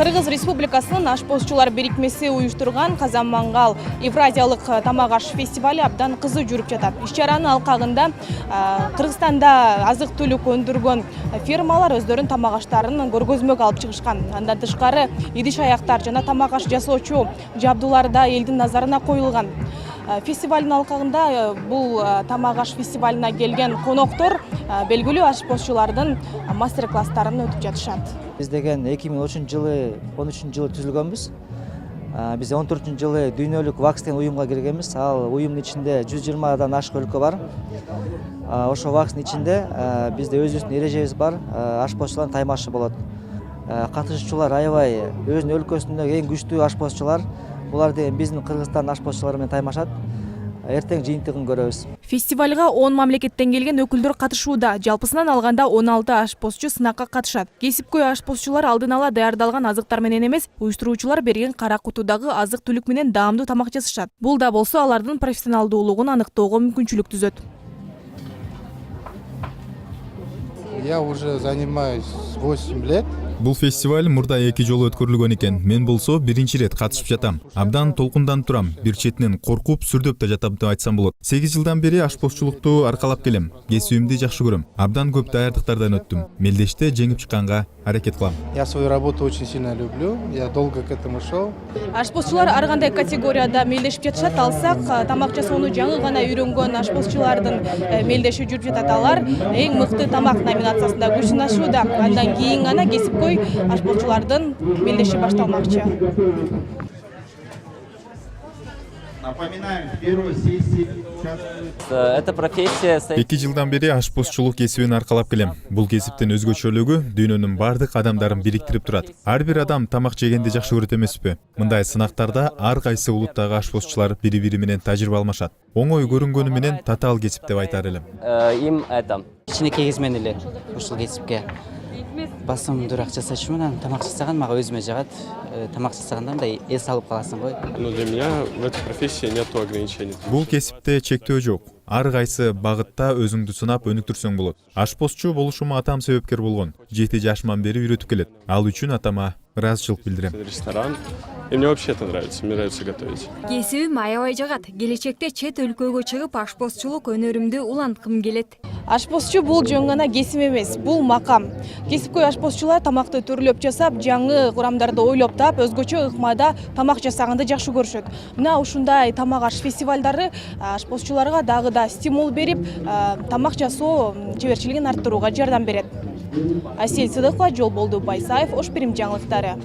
Кыргыз Республикасынын ашпозчулар бирикмеси уюштурган Казан Мангал Евразиялык тамак аш фестивале абдан кызуу жүрүп жатат. Иш-чаранын алкагында Кыргызстанда азык-түлүк өндүргөн фермалар өздөрүнүн тамак аштарын көргөзмөгө алып чыгышкан. Андан тышкары идиш аяктар жана тамак аш жасоочу жабдуулар да элдин назарына коюлган. Фестивалдын алкагында бул тамак аш фестивалына келген коноктор белгилүү ашпозчулардын мастер-класстарын өтүп жатышат. Biz деген 2013 жылы түзүлгөнбүз. Биз 14 жылы дүйнөлүк ВАКС деген уюмга киргенбиз. Ал уюмдун ичинде 120 ашык өлкө бар. Ошо ВАКСтын ичинде бизде өзүбүздүн эрежебиз бар. Ашпозчулардын таймашы болот. Катышуучулар аябай өзүнүн өлкөсүндөгү эң күчтүү ашпозчулар. Булар деген биздин Кыргызстан ашпозчулары менен таймашат. Эртең жыйынтыгын көрөбүз. Фестивалга 10 мамлекеттен келген өкүлдөр катышууда. Жалпысынан алганда 16 ашпозчу сынакка катышат. Кесипкөй ашпозчулар алдын ала даярдалган азыктар менен эмес, уюштуруучулар берген кара кутудагы азык-түлүк менен даамдуу тамак жасашат. Бул да болсо алардын профессионалдуулугун аныктоого мүмкүнчүлүк түзөт. Я уже занимаюсь 8 лет. Бул фестиваль мурда 2 жолу өткөрүлгөн экен. Мен болсо биринчи ирет катышып жатам. Абдан толкунданып турам. Бир четинен коркуп, сүрдөп да жатам деп айтсам болот. 8 жылдан бери ашпозчулукту аркалап келем. Кесибимди жакшы көрөм. Абдан көп даярдыктардан өттүм. Мелдеште жеңип чыкканга аракет кылам. Я свою работу очень сильно люблю. Я долго к этому шел. Ашпозчулар ар кандай категорияда мелдешип жатышат. Алсак, тамак жасоону жаңы гана үйрөнгөн ашпозчулардын мелдеши жүрүп жатат. Алар эң мыкты тамак номинациясында күч сынашууда. Андан кийин гана кесипкөй ашпозчулардын мелдеши башталмакчы. Напоминаем, в первой сессии Эта профессия 2 жылдан бери ашпозчулук кесибин аркалап келем. Бул кесиптин өзгөчөлүгү дүйнөнүн бардык адамдарын бириктирип турат. Ар бир адам тамак жегенди жакшы көрөт эмеспи? Мындай сынактарда ар кайсы улуттагы ашпозчулар бири-бири менен тажрыйба алмашат. Оңой көрүнгөнү менен татаал кесип деп айтар элем. им это Кичинекей кезимен эле ушул кесипке басымдуураак жасачумун. Тамак жасаган мага өзүмө жагат. Тамак жасаганда мындай эс алып каласың го. Но для меня в этой профессии нету ограничений. Бул кесипте чектөө жок. Ар кайсы багытта өзүңдү сынап өнүктүрсөң болот. Ашпозчу болушума атам себепкер болгон. 7 жашыман бери үйрөтүп келет. Ал үчүн атама ыраазычылык билдирем. Ресторан. И мне вообще это нравится. Мне нравится готовить. Кесибим аябай жагат. Келечекте чет өлкөгө чыгып ашпозчулук өнөрүмдү уланткым келет. Ашпозчу бул жөн гана кесип эмес, бул макам. Кесипкөй ашпозчулар тамакты түрлөп жасап, жаңы курамдарды ойлоп таап, өзгөчө ыкмада тамак жасаганды жакшы көрүшөт. Мына ушундай тамак аш фестивалдары ашпозчуларга дагы да стимул берип, тамак жасоо чеберчилигин арттырууга жардам берет. Асель Сыдыкова, Жолболду Байсаев, Ош Бирим жаңылыктары.